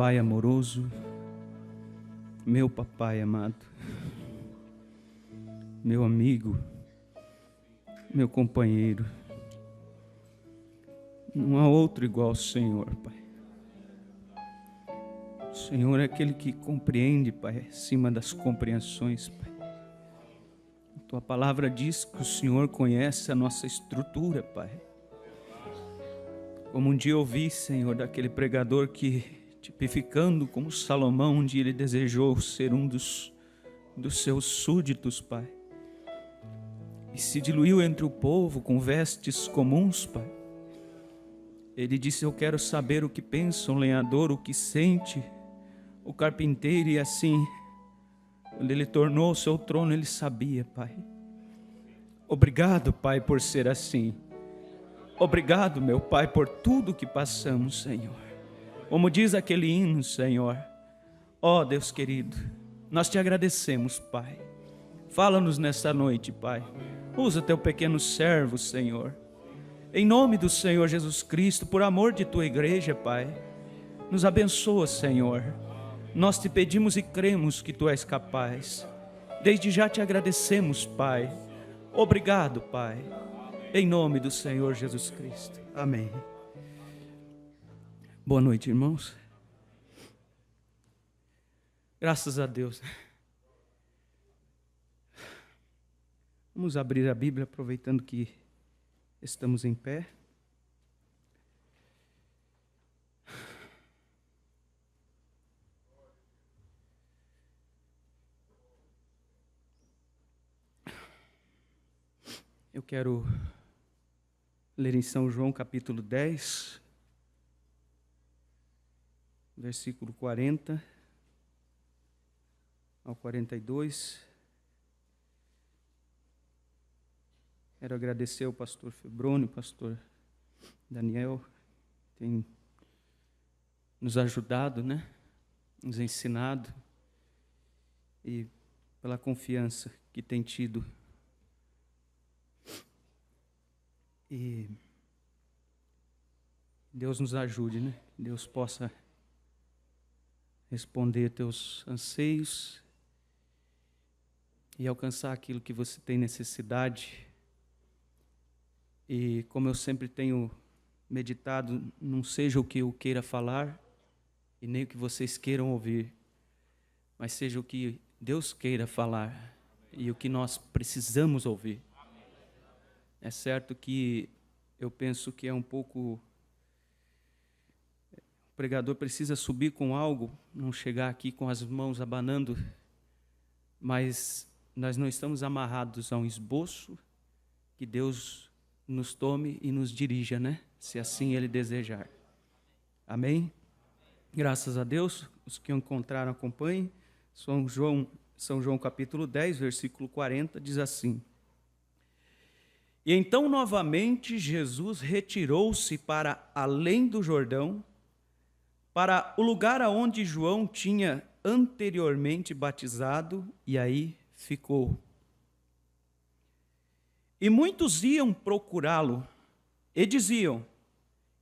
Pai amoroso, meu papai amado, meu amigo, meu companheiro, não há outro igual ao Senhor, Pai. O Senhor é aquele que compreende, Pai, acima das compreensões, Pai. Tua palavra diz que o Senhor conhece a nossa estrutura, Pai. Como um dia ouvi, Senhor, daquele pregador que, tipificando como Salomão, um dia ele desejou ser um dos seus súditos, Pai. E se diluiu entre o povo com vestes comuns, Pai. Ele disse: eu quero saber o que pensa o lenhador, o que sente o carpinteiro. E assim, quando ele tornou o seu trono, ele sabia, Pai. Obrigado, Pai, por ser assim. Obrigado, meu Pai, por tudo que passamos, Senhor. Como diz aquele hino, Senhor. Ó Deus querido, nós te agradecemos, Pai. Fala-nos nessa noite, Pai. Usa teu pequeno servo, Senhor. Em nome do Senhor Jesus Cristo, por amor de tua igreja, Pai. Nos abençoa, Senhor. Nós te pedimos e cremos que tu és capaz. Desde já te agradecemos, Pai. Obrigado, Pai. Em nome do Senhor Jesus Cristo. Amém. Boa noite, irmãos. Graças a Deus. Vamos abrir a Bíblia, aproveitando que estamos em pé. Eu quero ler em São João capítulo 10, versículo 40 ao 42. Quero agradecer ao pastor Febrônio, pastor Daniel, que tem nos ajudado, nos ensinado, e pela confiança que tem tido. E Deus nos ajude, Deus possa responder teus anseios e alcançar aquilo que você tem necessidade. E como eu sempre tenho meditado, não seja o que eu queira falar e nem o que vocês queiram ouvir, mas seja o que Deus queira falar e o que nós precisamos ouvir. É certo que eu penso que é um pouco... O pregador precisa subir com algo, não chegar aqui com as mãos abanando, mas nós não estamos amarrados a um esboço. Que Deus nos tome e nos dirija, se assim Ele desejar. Amém? Graças a Deus. Os que encontraram, acompanhem. São João capítulo 10, versículo 40, diz assim: E então novamente Jesus retirou-se para além do Jordão, para o lugar aonde João tinha anteriormente batizado, e aí ficou. E muitos iam procurá-lo e diziam: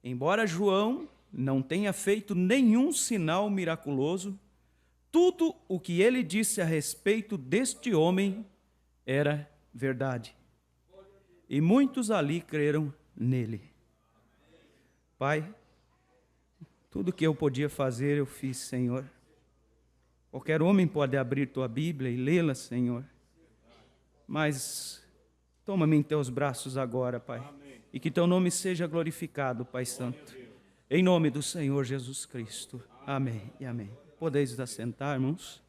embora João não tenha feito nenhum sinal miraculoso, tudo o que ele disse a respeito deste homem era verdade. E muitos ali creram nele. Pai, tudo que eu podia fazer eu fiz, Senhor. Qualquer homem pode abrir tua Bíblia e lê-la, Senhor. Mas toma-me em teus braços agora, Pai. Amém. E que teu nome seja glorificado, Pai Santo. Em nome do Senhor Jesus Cristo. Amém e amém. Podeis assentar, irmãos.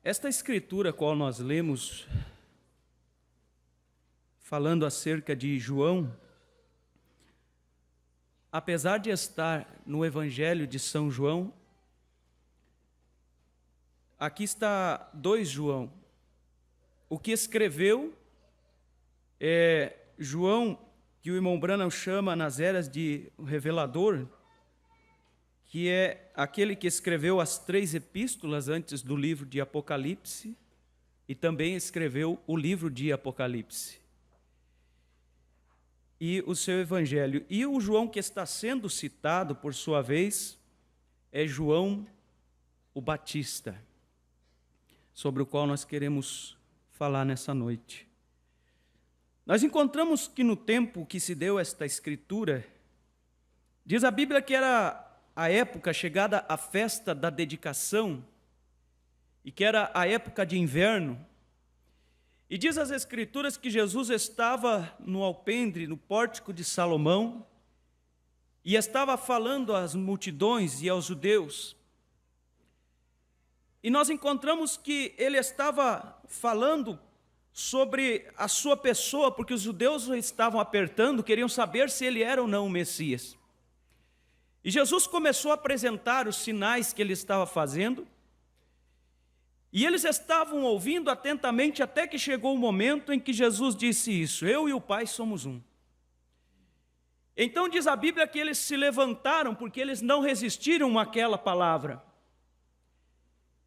Esta escritura qual nós lemos, falando acerca de João, apesar de estar no Evangelho de São João, aqui está 2 João. O que escreveu é João, que o irmão Branham chama nas eras de revelador, que é aquele que escreveu as 3 epístolas antes do livro de Apocalipse, e também escreveu o livro de Apocalipse e o seu evangelho. E o João que está sendo citado, por sua vez, é João o Batista, sobre o qual nós queremos falar nessa noite. Nós encontramos que no tempo que se deu esta escritura, diz a Bíblia que era a época chegada à festa da dedicação, e que era a época de inverno. E diz as Escrituras que Jesus estava no alpendre, no pórtico de Salomão, e estava falando às multidões e aos judeus. E nós encontramos que ele estava falando sobre a sua pessoa, porque os judeus o estavam apertando, queriam saber se ele era ou não o Messias. E Jesus começou a apresentar os sinais que ele estava fazendo, e eles estavam ouvindo atentamente até que chegou o momento em que Jesus disse isso: eu e o Pai somos um. Então diz a Bíblia que eles se levantaram porque eles não resistiram àquela palavra.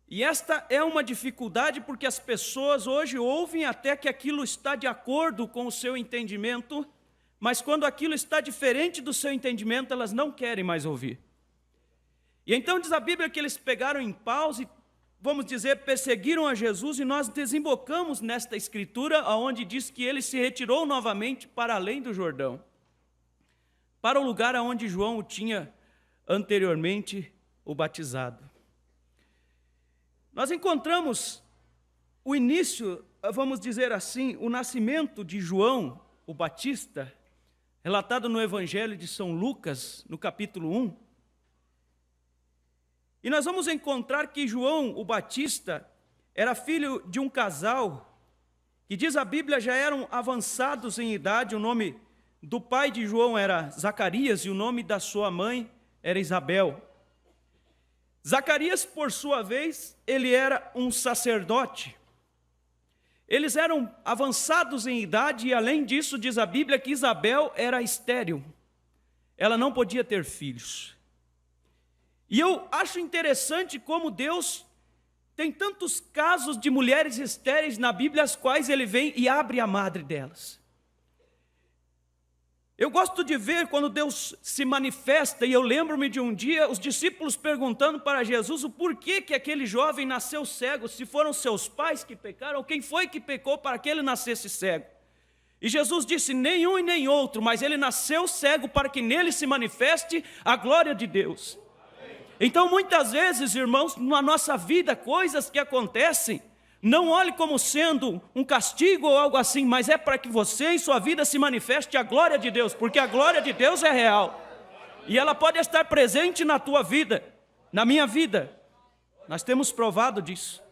E esta é uma dificuldade porque as pessoas hoje ouvem até que aquilo está de acordo com o seu entendimento, mas quando aquilo está diferente do seu entendimento, elas não querem mais ouvir. E então diz a Bíblia que eles pegaram em paus e, vamos dizer, perseguiram a Jesus, e nós desembocamos nesta escritura, onde diz que ele se retirou novamente para além do Jordão, para o lugar onde João o tinha anteriormente o batizado. Nós encontramos o início, vamos dizer assim, o nascimento de João o Batista, relatado no Evangelho de São Lucas, no capítulo 1. E nós vamos encontrar que João o Batista era filho de um casal que, diz a Bíblia, já eram avançados em idade. O nome do pai de João era Zacarias e o nome da sua mãe era Isabel. Zacarias, por sua vez, ele era um sacerdote. Eles eram avançados em idade e, além disso, diz a Bíblia que Isabel era estéril. Ela não podia ter filhos. E eu acho interessante como Deus tem tantos casos de mulheres estéreis na Bíblia, as quais ele vem e abre a madre delas. Eu gosto de ver quando Deus se manifesta, e eu lembro-me de um dia os discípulos perguntando para Jesus o porquê que aquele jovem nasceu cego, se foram seus pais que pecaram, ou quem foi que pecou para que ele nascesse cego. E Jesus disse: nenhum e nem outro, mas ele nasceu cego para que nele se manifeste a glória de Deus. Então, muitas vezes, irmãos, na nossa vida, coisas que acontecem, não olhe como sendo um castigo ou algo assim, mas é para que você em sua vida se manifeste a glória de Deus, porque a glória de Deus é real. E ela pode estar presente na tua vida, na minha vida. Nós temos provado disso.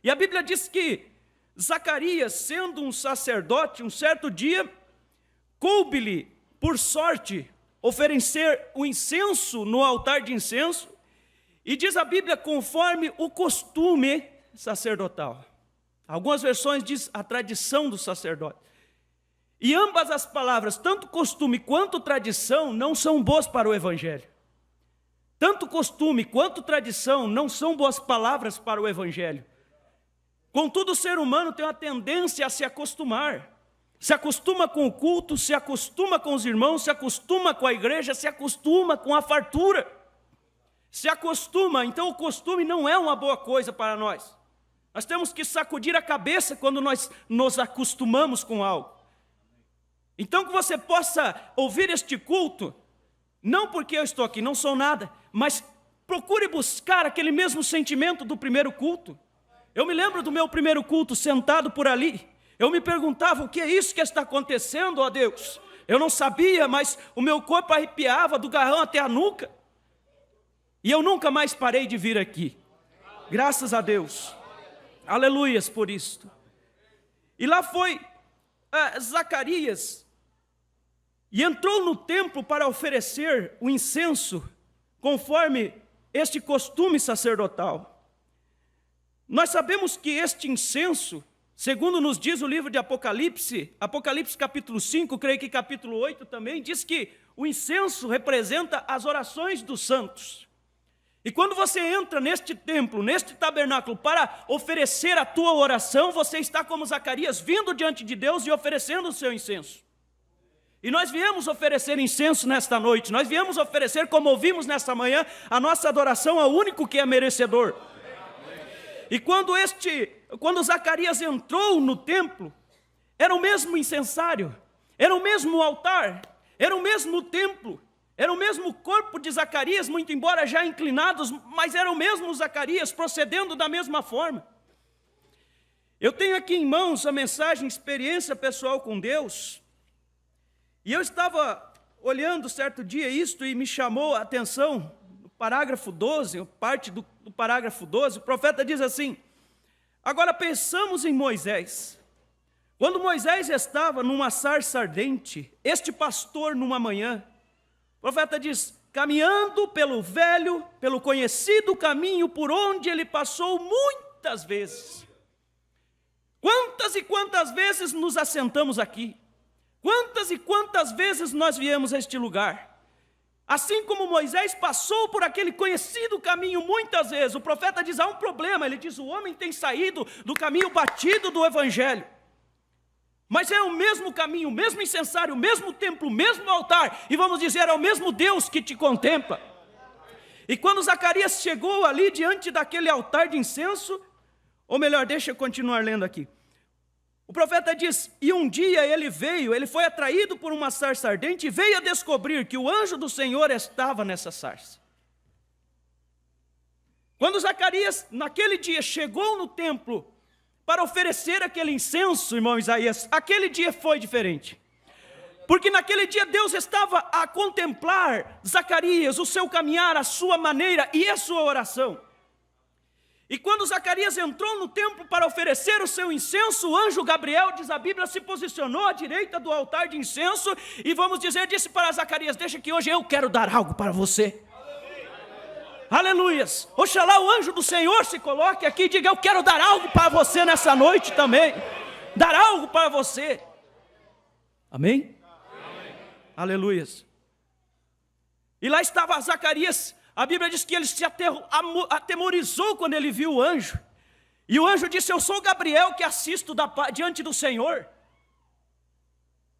E a Bíblia diz que Zacarias, sendo um sacerdote, um certo dia, coube-lhe, por sorte, oferecer o incenso no altar de incenso, e diz a Bíblia, conforme o costume sacerdotal. Algumas versões diz a tradição do sacerdote. E ambas as palavras, tanto costume quanto tradição, não são boas para o Evangelho. Tanto costume quanto tradição não são boas palavras para o Evangelho. Contudo, o ser humano tem uma tendência a se acostumar. Se acostuma com o culto, se acostuma com os irmãos, se acostuma com a igreja, se acostuma com a fartura. Se acostuma, então o costume não é uma boa coisa para nós. Nós temos que sacudir a cabeça quando nós nos acostumamos com algo. Então que você possa ouvir este culto, não porque eu estou aqui, não sou nada, mas procure buscar aquele mesmo sentimento do primeiro culto. Eu me lembro do meu primeiro culto, sentado por ali, eu me perguntava, o que é isso que está acontecendo, ó Deus? Eu não sabia, mas o meu corpo arrepiava do garrão até a nuca. E eu nunca mais parei de vir aqui. Graças a Deus. Aleluias por isto. E lá foi Zacarias, e entrou no templo para oferecer o incenso, conforme este costume sacerdotal. Nós sabemos que este incenso, segundo nos diz o livro de Apocalipse, Apocalipse capítulo 5, creio que capítulo 8 também, diz que o incenso representa as orações dos santos. E quando você entra neste templo, neste tabernáculo, para oferecer a tua oração, você está como Zacarias, vindo diante de Deus e oferecendo o seu incenso. E nós viemos oferecer incenso nesta noite, nós viemos oferecer, como ouvimos nesta manhã, a nossa adoração ao único que é merecedor. E quando Zacarias entrou no templo, era o mesmo incensário, era o mesmo altar, era o mesmo templo, era o mesmo corpo de Zacarias, muito embora já inclinados, mas era o mesmo Zacarias, procedendo da mesma forma. Eu tenho aqui em mãos a mensagem Experiência Pessoal com Deus, e eu estava olhando certo dia isto e me chamou a atenção, no parágrafo 12, parte do parágrafo 12, o profeta diz assim: agora pensamos em Moisés. Quando Moisés estava numa sarça ardente, este pastor numa manhã, o profeta diz, caminhando pelo conhecido caminho por onde ele passou muitas vezes. Quantas e quantas vezes nos assentamos aqui? Quantas e quantas vezes nós viemos a este lugar? Assim como Moisés passou por aquele conhecido caminho muitas vezes, o profeta diz, há um problema, ele diz, o homem tem saído do caminho batido do evangelho. Mas é o mesmo caminho, o mesmo incensário, o mesmo templo, o mesmo altar, e vamos dizer, é o mesmo Deus que te contempla. E quando Zacarias chegou ali diante daquele altar de incenso, ou melhor, deixa eu continuar lendo aqui. O profeta diz, e um dia ele foi atraído por uma sarça ardente e veio a descobrir que o anjo do Senhor estava nessa sarça. Quando Zacarias, naquele dia, chegou no templo para oferecer aquele incenso, irmão Isaías, aquele dia foi diferente. Porque naquele dia Deus estava a contemplar Zacarias, o seu caminhar, a sua maneira e a sua oração. E quando Zacarias entrou no templo para oferecer o seu incenso, o anjo Gabriel, diz a Bíblia, se posicionou à direita do altar de incenso e vamos dizer, disse para Zacarias, deixa que hoje eu quero dar algo para você. Aleluias, oxalá o anjo do Senhor se coloque aqui e diga, eu quero dar algo para você nessa noite também, dar algo para você, amém? Aleluias. E lá estava Zacarias, a Bíblia diz que ele se atemorizou quando ele viu o anjo, e o anjo disse, eu sou Gabriel que assisto diante do Senhor.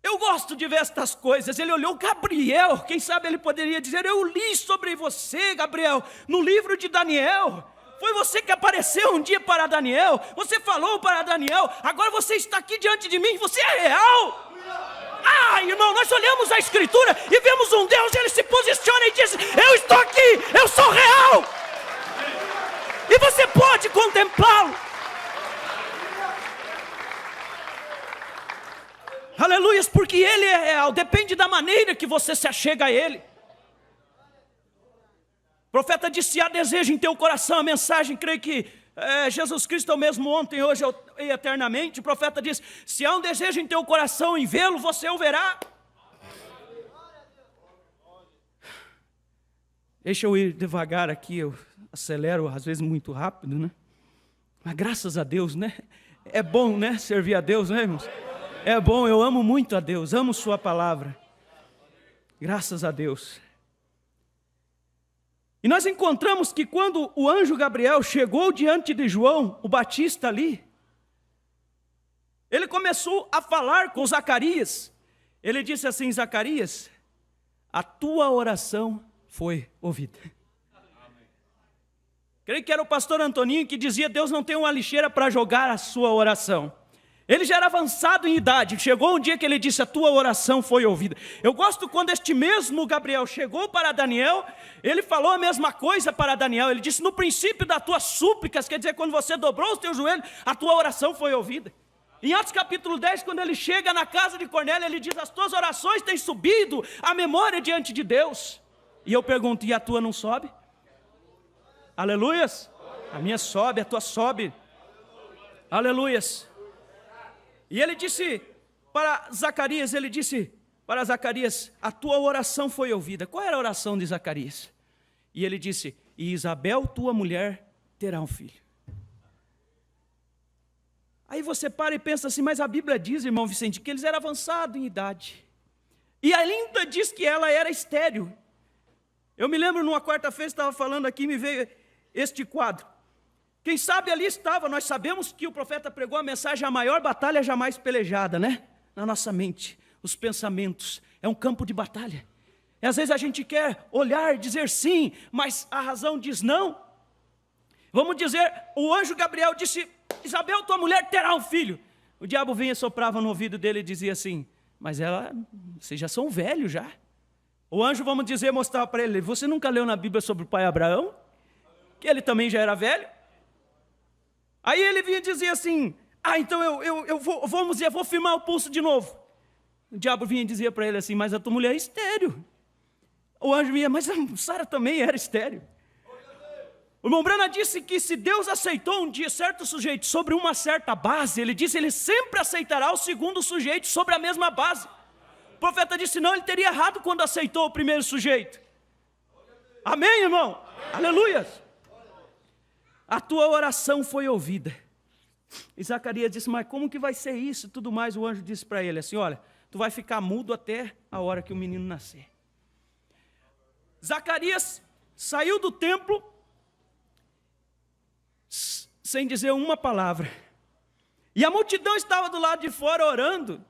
Eu gosto de ver estas coisas. Ele olhou, Gabriel, quem sabe ele poderia dizer, eu li sobre você, Gabriel, no livro de Daniel. Foi você que apareceu um dia para Daniel, você falou para Daniel, agora você está aqui diante de mim, você é real. Ah, irmão, nós olhamos a Escritura e vemos um Deus, ele se posiciona e diz, eu estou aqui, eu sou real. E você pode contemplá-lo. Aleluias, porque Ele é real, depende da maneira que você se achega a Ele. O profeta disse, se há desejo em teu coração, a mensagem, creio que Jesus Cristo é o mesmo ontem, hoje e eternamente. O profeta diz, se há um desejo em teu coração em vê-lo, você o verá. Deixa eu ir devagar aqui, eu acelero às vezes muito rápido, né? Mas graças a Deus, né? É bom, né? Servir a Deus, né, irmãos? É bom, eu amo muito a Deus, amo sua palavra. Graças a Deus. E nós encontramos que quando o anjo Gabriel chegou diante de João, o Batista ali, ele começou a falar com Zacarias. Ele disse assim, Zacarias, a tua oração foi ouvida. Creio que era o pastor Antoninho que dizia, Deus não tem uma lixeira para jogar a sua oração. Ele já era avançado em idade, chegou um dia que ele disse, a tua oração foi ouvida. Eu gosto quando este mesmo Gabriel chegou para Daniel, ele falou a mesma coisa para Daniel, ele disse, no princípio das tuas súplicas, quer dizer, quando você dobrou os teus joelhos, a tua oração foi ouvida. Em Atos capítulo 10, quando ele chega na casa de Cornélio, ele diz, as tuas orações têm subido à memória diante de Deus. E eu pergunto, e a tua não sobe? Aleluias, a minha sobe, a tua sobe. Aleluias. E ele disse para Zacarias, a tua oração foi ouvida. Qual era a oração de Zacarias? E ele disse, e Isabel, tua mulher, terá um filho. Aí você para e pensa assim, mas a Bíblia diz, irmão Vicente, que eles eram avançados em idade. E ainda diz que ela era estéril. Eu me lembro numa quarta-feira, estava falando aqui, me veio este quadro. Quem sabe ali estava, nós sabemos que o profeta pregou a mensagem, a maior batalha jamais pelejada, né? Na nossa mente, os pensamentos, é um campo de batalha. E às vezes a gente quer olhar, dizer sim, mas a razão diz não. Vamos dizer, o anjo Gabriel disse, Isabel, tua mulher terá um filho. O diabo vinha e soprava no ouvido dele e dizia assim, mas vocês já são velhos já. O anjo, vamos dizer, mostrava para ele, você nunca leu na Bíblia sobre o pai Abraão? Que ele também já era velho? Aí ele vinha e dizia assim, então eu vou firmar o pulso de novo. O diabo vinha e dizia para ele assim, mas a tua mulher é estéril. O anjo vinha, mas a Sara também era estéril. O irmão Brana disse que se Deus aceitou um dia certo sujeito sobre uma certa base, ele disse, ele sempre aceitará o segundo sujeito sobre a mesma base. O profeta disse, não, ele teria errado quando aceitou o primeiro sujeito. Amém, irmão? Amém. Aleluias. A tua oração foi ouvida. E Zacarias disse, mas como que vai ser isso e tudo mais? O anjo disse para ele assim, olha, tu vai ficar mudo até a hora que o menino nascer. Zacarias saiu do templo sem dizer uma palavra. E a multidão estava do lado de fora orando.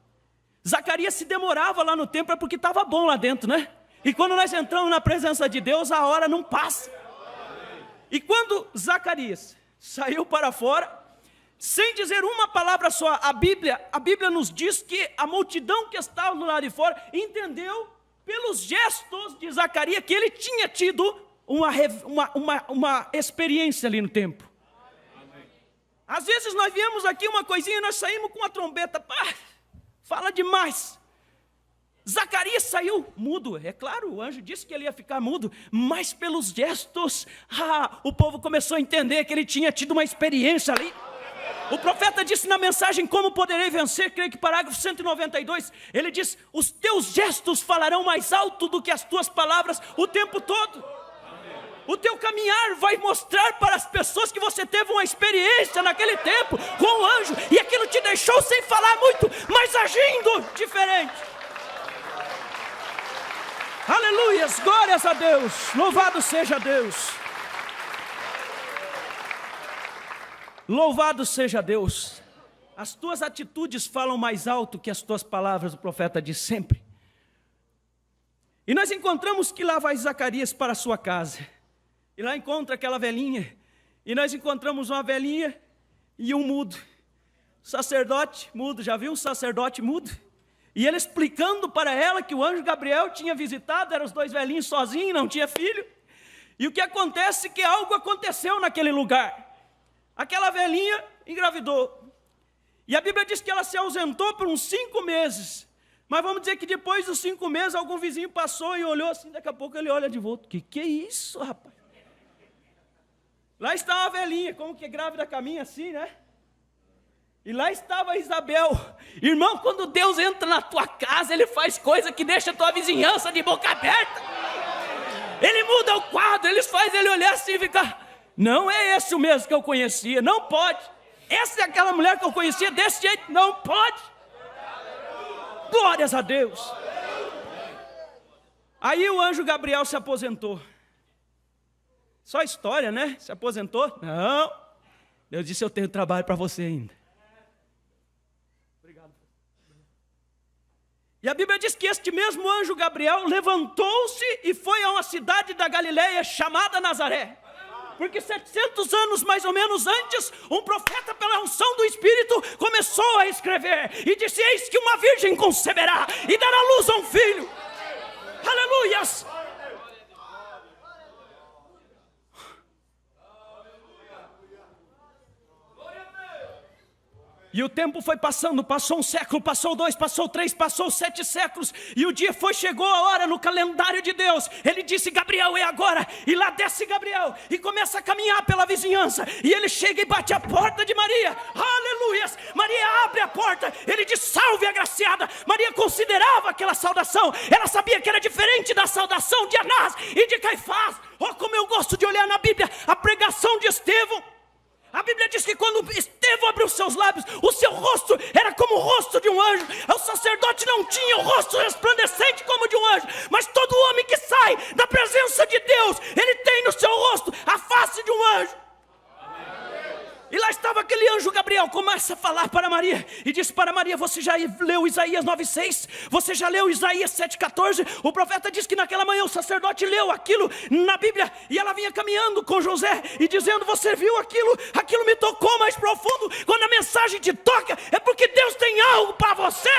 Zacarias se demorava lá no templo porque estava bom lá dentro, né? E quando nós entramos na presença de Deus, a hora não passa. E quando Zacarias saiu para fora, sem dizer uma palavra só, a Bíblia nos diz que a multidão que estava do lado de fora entendeu pelos gestos de Zacarias que ele tinha tido uma experiência ali no templo. Às vezes nós viemos aqui uma coisinha e nós saímos com uma trombeta, fala demais. Zacarias saiu mudo, é claro, o anjo disse que ele ia ficar mudo, mas pelos gestos, o povo começou a entender que ele tinha tido uma experiência ali. O profeta disse na mensagem, como poderei vencer, creio que parágrafo 192, ele diz, os teus gestos falarão mais alto do que as tuas palavras o tempo todo. O teu caminhar vai mostrar para as pessoas que você teve uma experiência naquele tempo com o anjo, e aquilo te deixou sem falar muito, mas agindo diferente. Aleluias, glórias a Deus, louvado seja Deus. Louvado seja Deus. As tuas atitudes falam mais alto que as tuas palavras, o profeta diz sempre. E nós encontramos que lá vai Zacarias para a sua casa. E lá encontra aquela velhinha. E nós encontramos uma velhinha e um mudo. Sacerdote mudo, já viu um sacerdote mudo? E ele explicando para ela que o anjo Gabriel tinha visitado, eram os dois velhinhos sozinhos, não tinha filho. E o que acontece é que algo aconteceu naquele lugar. Aquela velhinha engravidou. E a Bíblia diz que ela se ausentou por uns 5 meses. Mas vamos dizer que depois dos 5 meses, algum vizinho passou e olhou assim, daqui a pouco ele olha de volta. Que é isso, rapaz? Lá estava a velhinha, como que grávida caminha assim, né? E lá estava a Isabel. Irmão, quando Deus entra na tua casa, Ele faz coisa que deixa a tua vizinhança de boca aberta. Ele muda o quadro, Ele faz ele olhar assim e ficar... Não é esse o mesmo que eu conhecia, não pode. Essa é aquela mulher que eu conhecia desse jeito, não pode. Glórias a Deus. Aí o anjo Gabriel se aposentou. Só história, né? Se aposentou? Não. Deus disse, eu tenho trabalho para você ainda. Obrigado. E a Bíblia diz que este mesmo anjo Gabriel levantou-se e foi a uma cidade da Galileia chamada Nazaré. Porque 700 anos mais ou menos antes, um profeta pela unção do Espírito começou a escrever e disse, eis que uma virgem conceberá e dará luz a um filho. Aleluias! E o tempo foi passando, passou 1 século, passou 2, passou 3, passou 7 séculos. E o dia chegou a hora no calendário de Deus. Ele disse, Gabriel, é agora. E lá desce Gabriel e começa a caminhar pela vizinhança. E ele chega e bate a porta de Maria. Aleluias! Maria abre a porta. Ele diz, salve agraciada. Maria considerava aquela saudação. Ela sabia que era diferente da saudação de Anás e de Caifás. Oh, como eu gosto de olhar na Bíblia a pregação de Estevão. A Bíblia diz que quando Estevão abriu seus lábios, o seu rosto era como o rosto de um anjo. O sacerdote não tinha o rosto resplandecente como de um anjo, mas todo homem que sai da presença de Deus, ele tem no seu rosto a face de um anjo. E lá estava aquele anjo Gabriel, começa a falar para Maria, e disse para Maria: você já leu Isaías 9,6? Você já leu Isaías 7,14? O profeta diz que naquela manhã o sacerdote leu aquilo na Bíblia, e ela vinha caminhando com José, e dizendo: você viu aquilo? Aquilo me tocou mais profundo. Quando a mensagem te toca, é porque Deus tem algo para você.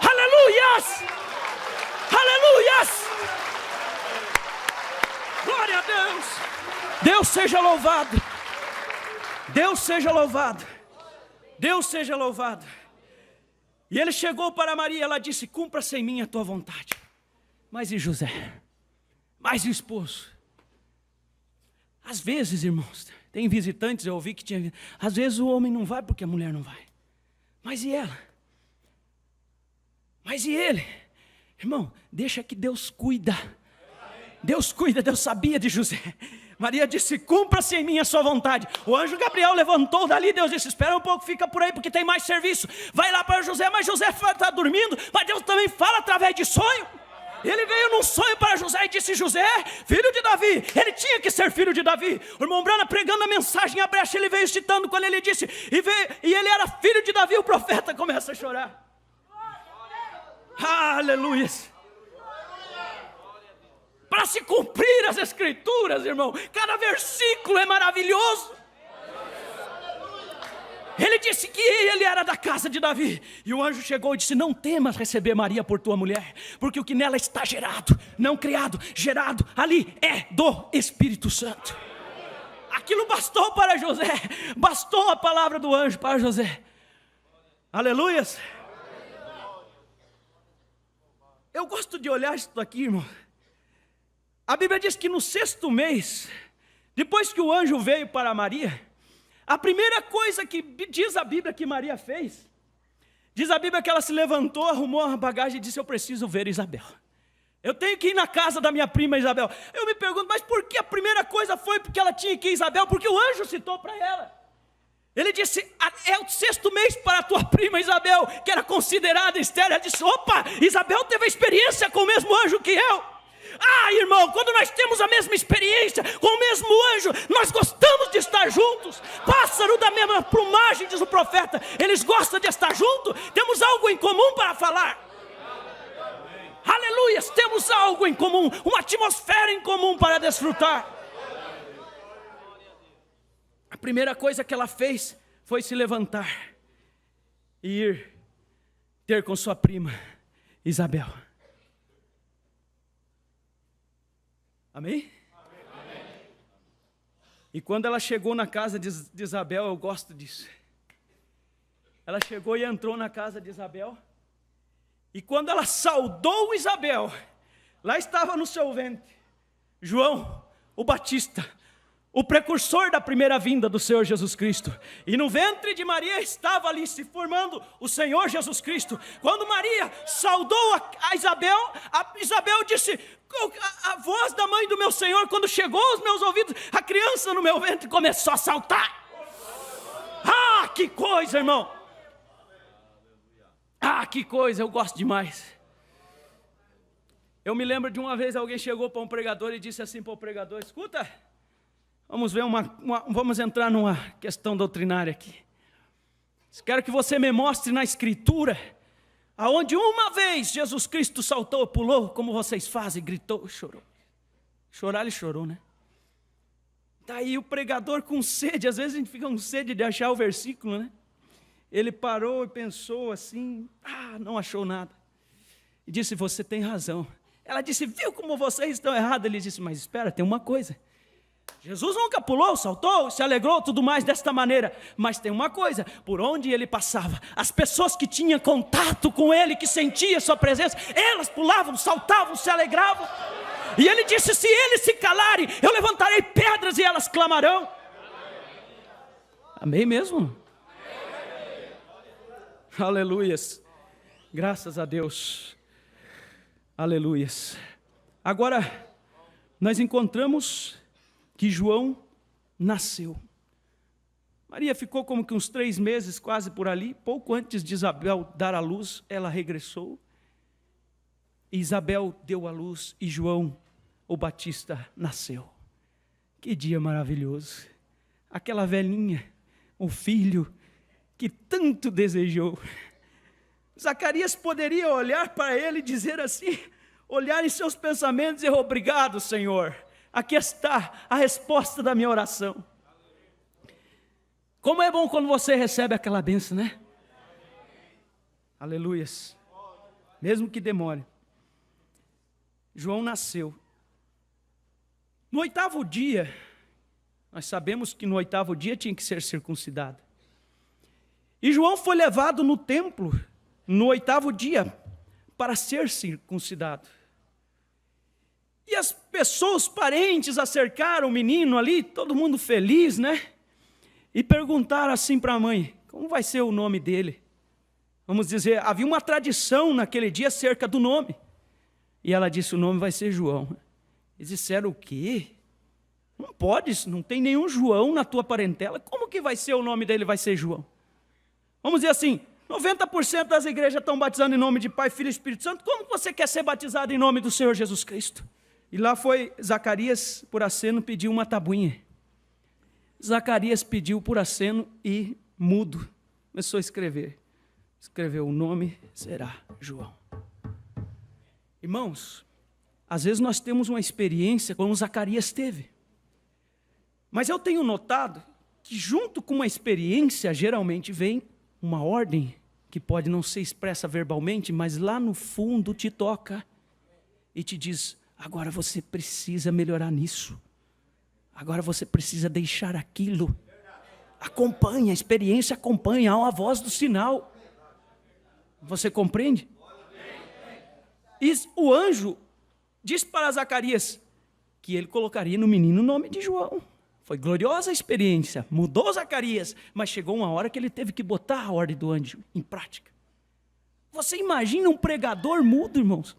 Aleluias! Aleluias! Glória a Deus! Deus seja louvado! Deus seja louvado, Deus seja louvado. E ele chegou para Maria, ela disse: cumpra-se em mim a tua vontade. Mas e José? Mas e o esposo? Às vezes, irmãos, tem visitantes, eu ouvi que tinha, às vezes o homem não vai porque a mulher não vai. Mas e ela? Mas e ele? Irmão, deixa que Deus cuida. Deus cuida, Deus sabia de José. Maria disse: cumpra-se em mim a sua vontade. O anjo Gabriel levantou dali, Deus disse: espera um pouco, fica por aí porque tem mais serviço. Vai lá para José, mas José está dormindo. Mas Deus também fala através de sonho. Ele veio num sonho para José e disse: José, filho de Davi. Ele tinha que ser filho de Davi. O irmão Brana pregando a mensagem, a brecha, ele veio citando quando ele disse, e ele era filho de Davi. O profeta começa a chorar. Aleluia. Para se cumprir as escrituras, irmão, cada versículo é maravilhoso. Ele disse que ele era da casa de Davi. E o anjo chegou e disse: não temas receber Maria por tua mulher, porque o que nela está gerado, não criado, gerado ali é do Espírito Santo. Aquilo bastou para José, bastou a palavra do anjo para José. Aleluias. Eu gosto de olhar isso aqui, irmão. A Bíblia diz que no 6º mês, depois que o anjo veio para Maria, a primeira coisa que diz a Bíblia que Maria fez, diz a Bíblia que ela se levantou, arrumou a bagagem e disse: eu preciso ver Isabel. Eu tenho que ir na casa da minha prima Isabel. Eu me pergunto, mas por que a primeira coisa foi porque ela tinha que ir a Isabel? Porque o anjo citou para ela. Ele disse: é o 6º mês para a tua prima Isabel, que era considerada estéril. Ela disse: opa, Isabel teve a experiência com o mesmo anjo que eu. Ah, irmão, quando nós temos a mesma experiência com o mesmo anjo, nós gostamos de estar juntos. Pássaro da mesma plumagem, diz o profeta, eles gostam de estar juntos. Temos algo em comum para falar. Aleluia, temos algo em comum, uma atmosfera em comum para desfrutar. A primeira coisa que ela fez foi se levantar e ir ter com sua prima Isabel. Amém? Amém? E quando ela chegou na casa de Isabel, eu gosto disso. Ela chegou e entrou na casa de Isabel. E quando ela saudou Isabel, lá estava no seu ventre João, o Batista, o precursor da primeira vinda do Senhor Jesus Cristo. E no ventre de Maria estava ali se formando o Senhor Jesus Cristo. Quando Maria saudou a Isabel disse: a voz da mãe do meu Senhor, quando chegou aos meus ouvidos, a criança no meu ventre começou a saltar. Ah, que coisa, irmão. Ah, que coisa, eu gosto demais. Eu me lembro de uma vez alguém chegou para um pregador e disse assim para o pregador: escuta, vamos ver vamos entrar numa questão doutrinária aqui. Quero que você me mostre na Escritura aonde uma vez Jesus Cristo saltou, pulou, como vocês fazem, gritou, chorou. Chorar ele chorou, né? Daí o pregador com sede, às vezes a gente fica com sede de achar o versículo, né? Ele parou e pensou assim, não achou nada. E disse: você tem razão. Ela disse: viu como vocês estão errados? Ele disse: mas espera, tem uma coisa. Jesus nunca pulou, saltou, se alegrou, tudo mais desta maneira. Mas tem uma coisa, por onde ele passava, as pessoas que tinham contato com ele, que sentiam sua presença, elas pulavam, saltavam, se alegravam. E ele disse: se eles se calarem, eu levantarei pedras e elas clamarão. Amém mesmo? Aleluias. Graças a Deus. Aleluias. Agora, nós encontramos que João nasceu. Maria ficou como que uns 3 meses quase por ali. Pouco antes de Isabel dar à luz, ela regressou. E Isabel deu à luz e João, o Batista, nasceu. Que dia maravilhoso. Aquela velhinha, o filho que tanto desejou. Zacarias poderia olhar para ele e dizer assim, olhar em seus pensamentos e dizer, obrigado, Senhor. Aqui está a resposta da minha oração. Como é bom quando você recebe aquela bênção, né? Aleluias. Mesmo que demore. João nasceu. No 8º dia, nós sabemos que no 8º dia tinha que ser circuncidado. E João foi levado no templo no 8º dia para ser circuncidado. E as pessoas, parentes, acercaram o menino ali, todo mundo feliz, né? E perguntaram assim para a mãe, como vai ser o nome dele? Vamos dizer, havia uma tradição naquele dia acerca do nome. E ela disse, o nome vai ser João. Eles disseram, o quê? Não pode, não tem nenhum João na tua parentela. Como que vai ser o nome dele, vai ser João? Vamos dizer assim, 90% das igrejas estão batizando em nome de Pai, Filho e Espírito Santo. Como você quer ser batizado em nome do Senhor Jesus Cristo? E lá foi Zacarias, por aceno, pediu uma tabuinha. Zacarias pediu por aceno e mudo começou a escrever. Escreveu, o nome será João. Irmãos, às vezes nós temos uma experiência como Zacarias teve. Mas eu tenho notado que junto com uma experiência geralmente vem uma ordem que pode não ser expressa verbalmente, mas lá no fundo te toca e te diz, agora você precisa melhorar nisso. Agora você precisa deixar aquilo. Acompanha, a experiência acompanha, há uma voz do sinal. Você compreende? E o anjo disse para Zacarias que ele colocaria no menino o nome de João. Foi gloriosa a experiência, mudou Zacarias, mas chegou uma hora que ele teve que botar a ordem do anjo em prática. Você imagina um pregador mudo, irmãos?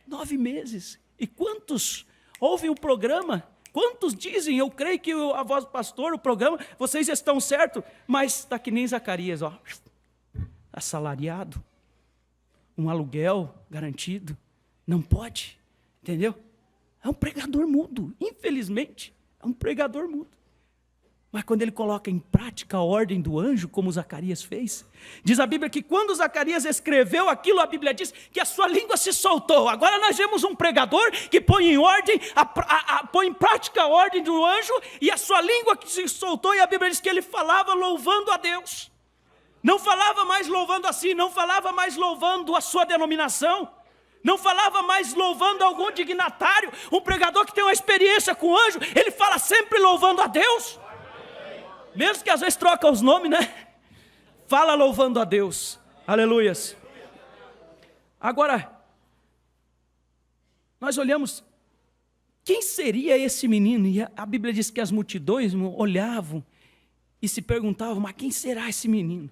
9 meses. E quantos ouvem o programa? Quantos dizem, eu creio que a voz do pastor, o programa, vocês estão certos, mas está que nem Zacarias, ó, assalariado, um aluguel garantido, não pode, entendeu? É um pregador mudo, infelizmente, é um pregador mudo. Mas quando ele coloca em prática a ordem do anjo, como Zacarias fez, diz a Bíblia que quando Zacarias escreveu aquilo, a Bíblia diz que a sua língua se soltou. Agora nós vemos um pregador que põe em ordem, põe em prática a ordem do anjo, e a sua língua que se soltou, e a Bíblia diz que ele falava louvando a Deus. Não falava mais louvando a si, não falava mais louvando a sua denominação, não falava mais louvando algum dignatário. Um pregador que tem uma experiência com o anjo, ele fala sempre louvando a Deus. Mesmo que às vezes troca os nomes, né? Fala louvando a Deus. Aleluias. Agora, nós olhamos, quem seria esse menino? E a Bíblia diz que as multidões olhavam e se perguntavam, mas quem será esse menino?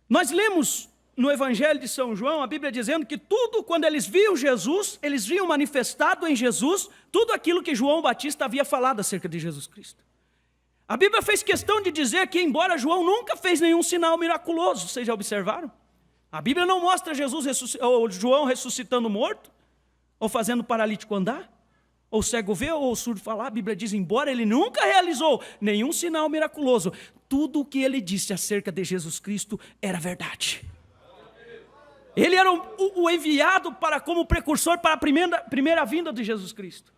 Nós lemos no Evangelho de São João, a Bíblia dizendo que tudo, quando eles viam Jesus, eles viam manifestado em Jesus, tudo aquilo que João Batista havia falado acerca de Jesus Cristo. A Bíblia fez questão de dizer que, embora João nunca fez nenhum sinal miraculoso, vocês já observaram? A Bíblia não mostra ou João ressuscitando morto, ou fazendo o paralítico andar, ou o cego ver, ou o surdo falar. A Bíblia diz, embora ele nunca realizou nenhum sinal miraculoso, tudo o que ele disse acerca de Jesus Cristo era verdade. Ele era o enviado como precursor para a primeira vinda de Jesus Cristo.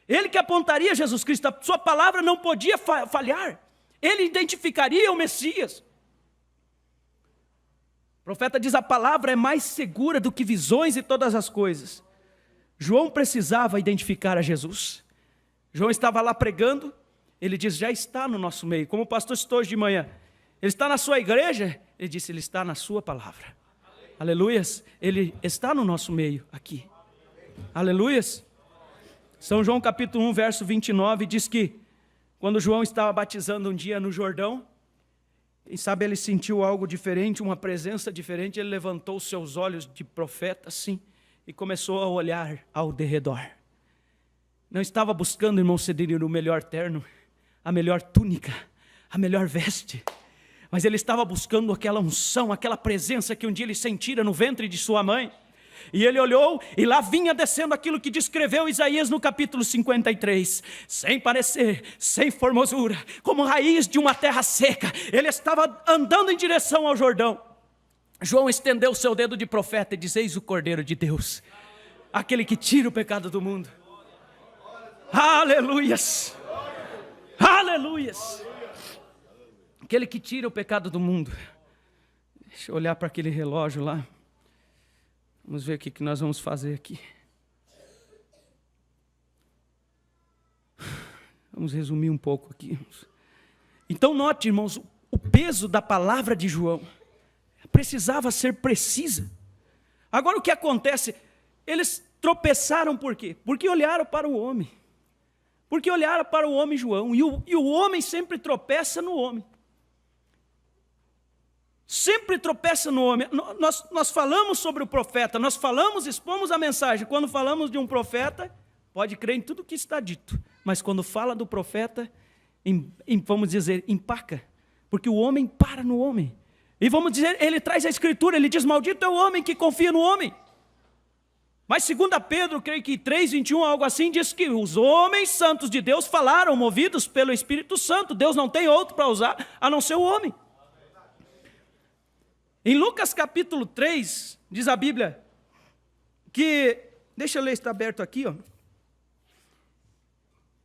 Ele que apontaria Jesus Cristo, a sua palavra não podia falhar. Ele identificaria o Messias. O profeta diz, a palavra é mais segura do que visões e todas as coisas. João precisava identificar a Jesus. João estava lá pregando, ele diz, já está no nosso meio. Como o pastor citou hoje de manhã, ele está na sua igreja, ele disse, ele está na sua palavra. Aleluias, ele está no nosso meio aqui. Aleluias. São João capítulo 1, verso 29, diz que quando João estava batizando um dia no Jordão, quem sabe ele sentiu algo diferente, uma presença diferente, ele levantou os seus olhos de profeta assim, e começou a olhar ao derredor. não estava buscando, irmão Cedinho, o melhor terno, a melhor túnica, a melhor veste, mas ele estava buscando aquela unção, aquela presença que um dia ele sentira no ventre de sua mãe. E ele olhou e lá vinha descendo aquilo que descreveu Isaías no capítulo 53. Sem parecer, sem formosura, como raiz de uma terra seca, ele estava andando em direção ao Jordão. João estendeu o seu dedo de profeta e disse: eis o Cordeiro de Deus, aquele que tira o pecado do mundo. Aleluias, aleluias, aquele que tira o pecado do mundo. Deixa eu olhar para aquele relógio lá. Vamos ver o que nós vamos fazer aqui. Vamos resumir um pouco aqui. Então note, irmãos, o peso da palavra de João precisava ser precisa. Agora o que acontece? Eles tropeçaram por quê? Porque olharam para o homem. Porque olharam para o homem João. E o homem sempre tropeça no homem. Sempre tropeça no homem. Nós falamos sobre o profeta, nós falamos, expomos a mensagem. Quando falamos de um profeta, pode crer em tudo que está dito. Mas quando fala do profeta, vamos dizer, empaca. Porque o homem para no homem. E vamos dizer, ele traz a escritura, ele diz: maldito é o homem que confia no homem. Mas 2 Pedro, creio que 3:21, algo assim, diz que os homens santos de Deus falaram, movidos pelo Espírito Santo. Deus não tem outro para usar, a não ser o homem. Em Lucas capítulo 3, diz a Bíblia, que, deixa eu ler, está aberto aqui, ó.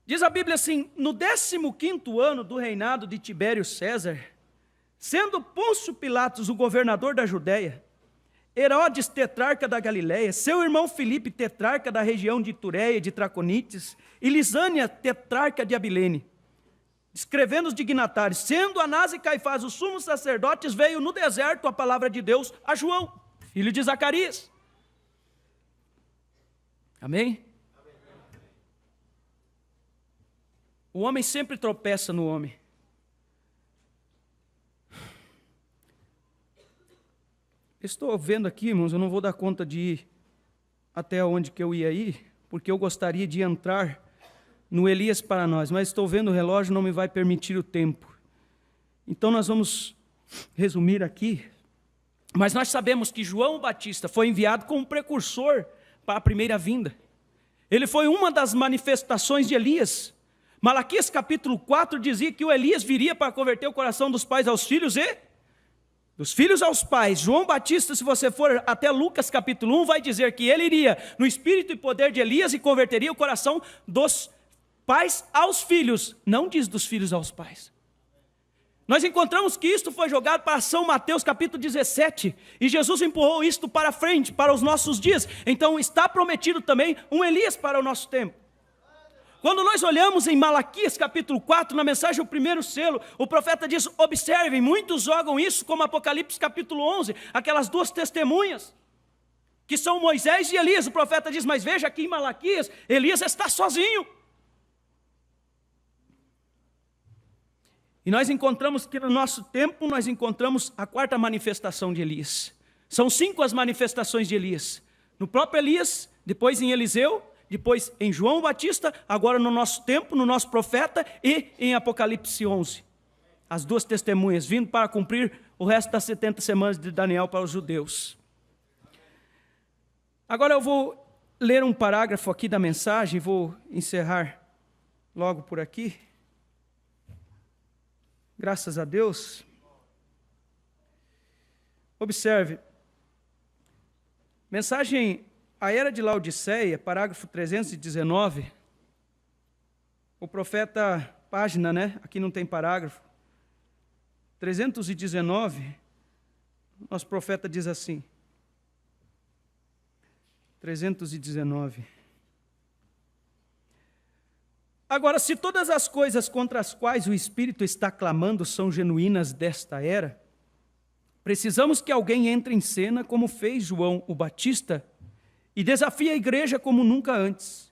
Diz a Bíblia assim: no 15º ano do reinado de Tibério César, sendo Pôncio Pilatos o governador da Judéia, Herodes tetrarca da Galiléia, seu irmão Filipe tetrarca da região de Itureia e de Traconites, e Lisânia tetrarca de Abilene, escrevendo os dignatários, sendo Anás e Caifás os sumos sacerdotes, veio no deserto a palavra de Deus a João, filho de Zacarias. Amém? O homem sempre tropeça no homem. Estou vendo aqui, irmãos, eu não vou dar conta de ir até onde que eu ia ir, porque eu gostaria de entrar no Elias para nós, mas estou vendo o relógio, não me vai permitir o tempo. Então nós vamos resumir aqui. Mas nós sabemos que João Batista foi enviado como precursor para a primeira vinda. Ele foi uma das manifestações de Elias. Malaquias capítulo 4 dizia que o Elias viria para converter o coração dos pais aos filhos e dos filhos aos pais. João Batista, se você for até Lucas capítulo 1, vai dizer que ele iria no espírito e poder de Elias e converteria o coração dos pais aos filhos, não diz dos filhos aos pais. Nós encontramos que isto foi jogado para São Mateus capítulo 17, e Jesus empurrou isto para frente, para os nossos dias. Então está prometido também um Elias para o nosso tempo. Quando nós olhamos em Malaquias capítulo 4, na mensagem O Primeiro Selo, o profeta diz: observem, muitos jogam isso como Apocalipse capítulo 11, aquelas duas testemunhas, que são Moisés e Elias. O profeta diz: mas veja aqui em Malaquias, Elias está sozinho. E nós encontramos que no nosso tempo, nós encontramos a quarta manifestação de Elias. São 5 as manifestações de Elias. No próprio Elias, depois em Eliseu, depois em João Batista, agora no nosso tempo, no nosso profeta e em Apocalipse 11. As duas testemunhas, vindo para cumprir o resto das 70 semanas de Daniel para os judeus. Agora eu vou ler um parágrafo aqui da mensagem, vou encerrar logo por aqui. Graças a Deus. Observe. Mensagem A Era de Laodiceia, parágrafo 319. O profeta, página, né? Aqui não tem parágrafo. 319. Nosso profeta diz assim. 319. Agora, se todas as coisas contra as quais o Espírito está clamando são genuínas desta era, precisamos que alguém entre em cena, como fez João o Batista, e desafie a igreja como nunca antes.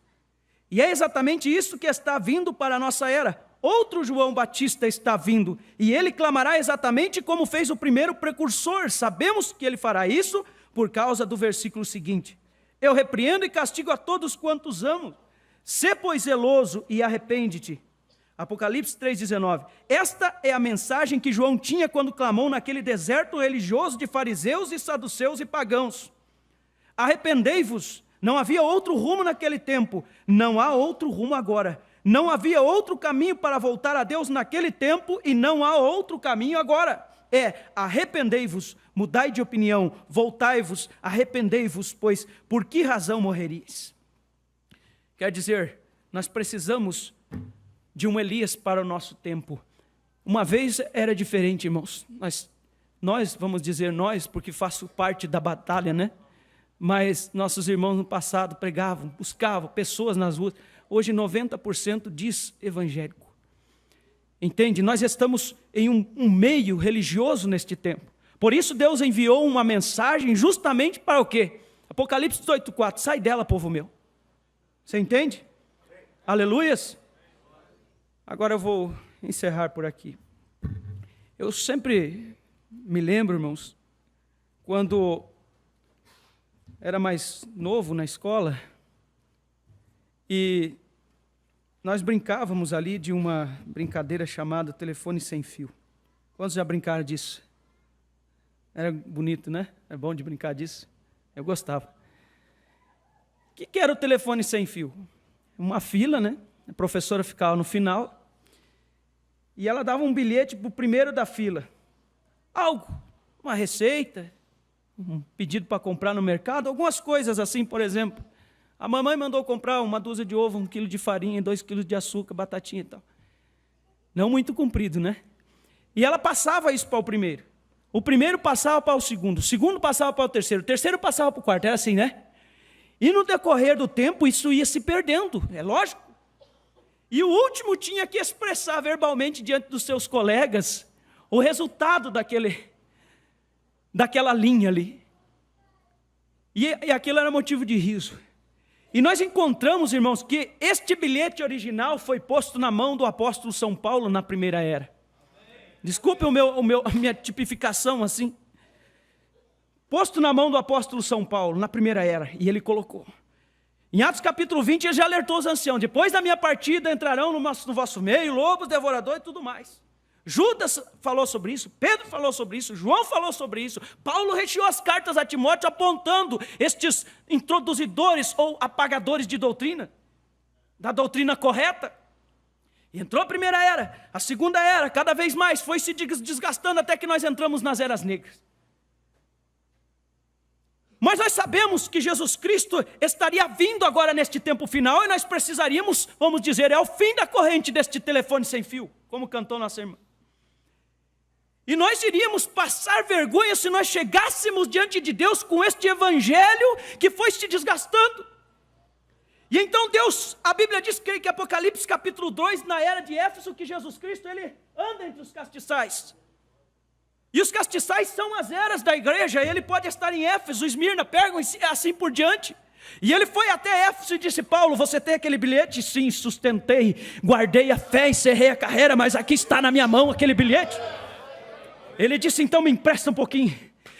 E é exatamente isso que está vindo para a nossa era. Outro João Batista está vindo, e ele clamará exatamente como fez o primeiro precursor. Sabemos que ele fará isso por causa do versículo seguinte: eu repreendo e castigo a todos quantos amo. Sê, pois, zeloso e arrepende-te. Apocalipse 3,19. Esta é a mensagem que João tinha quando clamou naquele deserto religioso de fariseus e saduceus e pagãos. Arrependei-vos. Não havia outro rumo naquele tempo, não há outro rumo agora. Não havia outro caminho para voltar a Deus naquele tempo e não há outro caminho agora. Arrependei-vos, mudai de opinião, voltai-vos, arrependei-vos, pois por que razão morreríeis? Quer dizer, nós precisamos de um Elias para o nosso tempo. Uma vez era diferente, irmãos. Nós vamos dizer nós, porque faço parte da batalha, né? Mas nossos irmãos no passado pregavam, buscavam pessoas nas ruas. Hoje 90% diz evangélico. Entende? Nós estamos em um meio religioso neste tempo. Por isso Deus enviou uma mensagem justamente para o quê? Apocalipse 18:4. Sai dela, povo meu. Você entende? Aleluias. Agora eu vou encerrar por aqui. Eu sempre me lembro, irmãos, quando era mais novo na escola, e nós brincávamos ali de uma brincadeira chamada telefone sem fio. Quantos já brincaram disso? Era bonito, né? É bom de brincar disso. Eu gostava. O que era o telefone sem fio? Uma fila, né? A professora ficava no final e ela dava um bilhete para o primeiro da fila. Algo, uma receita, um pedido para comprar no mercado, algumas coisas assim, por exemplo. A mamãe mandou comprar uma dúzia de ovo, 1 quilo de farinha, 2 quilos de açúcar, batatinha e tal. Não muito comprido, né? E ela passava isso para o primeiro. O primeiro passava para o segundo passava para o terceiro passava para o quarto. Era assim, né? E no decorrer do tempo, isso ia se perdendo, é lógico. E o último tinha que expressar verbalmente diante dos seus colegas o resultado daquela linha ali. E aquilo era motivo de riso. E nós encontramos, irmãos, que este bilhete original foi posto na mão do apóstolo São Paulo na primeira era. Desculpe a minha tipificação assim. Posto na mão do apóstolo São Paulo na primeira era, e ele colocou. Em Atos capítulo 20, ele já alertou os anciãos: depois da minha partida entrarão no vosso meio lobos, devoradores e tudo mais. Judas falou sobre isso, Pedro falou sobre isso, João falou sobre isso, Paulo recheou as cartas a Timóteo apontando estes introduzidores ou apagadores de doutrina, da doutrina correta. E entrou a primeira era, a segunda era, cada vez mais foi se desgastando até que nós entramos nas eras negras. Mas nós sabemos que Jesus Cristo estaria vindo agora neste tempo final e nós precisaríamos, vamos dizer, é o fim da corrente deste telefone sem fio, como cantou nossa irmã. E nós iríamos passar vergonha se nós chegássemos diante de Deus com este evangelho que foi se desgastando. E então Deus, a Bíblia diz que Apocalipse capítulo 2, na era de Éfeso, que Jesus Cristo, ele anda entre os castiçais. E os castiçais são as eras da igreja, ele pode estar em Éfeso, Esmirna, Pérgamo e assim por diante. E ele foi até Éfeso e disse: Paulo, você tem aquele bilhete? Sim, sustentei, guardei a fé, encerrei a carreira, mas aqui está na minha mão aquele bilhete. Ele disse: então me empresta um pouquinho.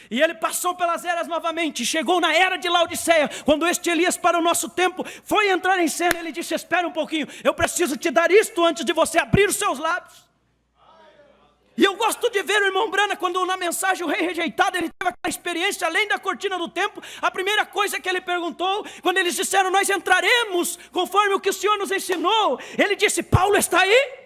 E ele passou pelas eras novamente, chegou na era de Laodiceia, quando este Elias para o nosso tempo foi entrar em cena. Ele disse: espera um pouquinho, eu preciso te dar isto antes de você abrir os seus lábios. E eu gosto de ver o irmão Brana, quando na mensagem o rei rejeitado, ele teve aquela experiência além da cortina do tempo. A primeira coisa que ele perguntou, quando eles disseram: nós entraremos conforme o que o Senhor nos ensinou, ele disse: Paulo está aí?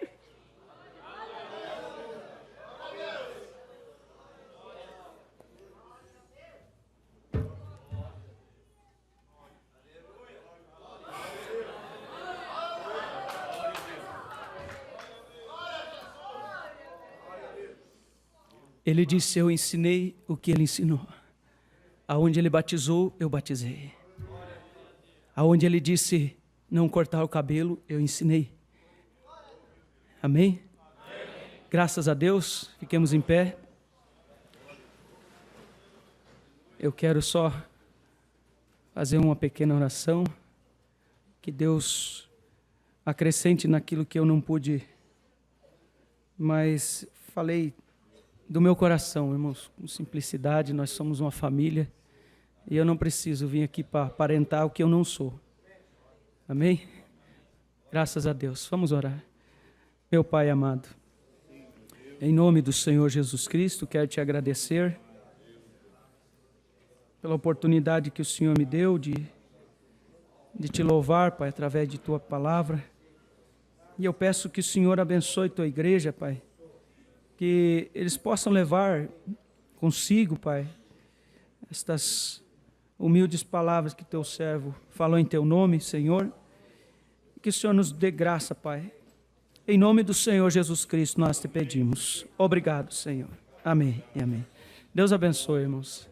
Ele disse: eu ensinei o que ele ensinou. Aonde ele batizou, eu batizei. Aonde ele disse não cortar o cabelo, eu ensinei. Amém? Graças a Deus, fiquemos em pé. Eu quero só fazer uma pequena oração. Que Deus acrescente naquilo que eu não pude, mas falei do meu coração, irmãos, com simplicidade. Nós somos uma família e eu não preciso vir aqui para aparentar o que eu não sou. Amém? Graças a Deus. Vamos orar. Meu Pai amado, em nome do Senhor Jesus Cristo, quero te agradecer pela oportunidade que o Senhor me deu de te louvar, Pai, através de tua palavra. E eu peço que o Senhor abençoe tua igreja, Pai, que eles possam levar consigo, Pai, estas humildes palavras que teu servo falou em teu nome, Senhor. Que o Senhor nos dê graça, Pai. Em nome do Senhor Jesus Cristo nós te pedimos. Obrigado, Senhor. Amém e amém. Deus abençoe, irmãos.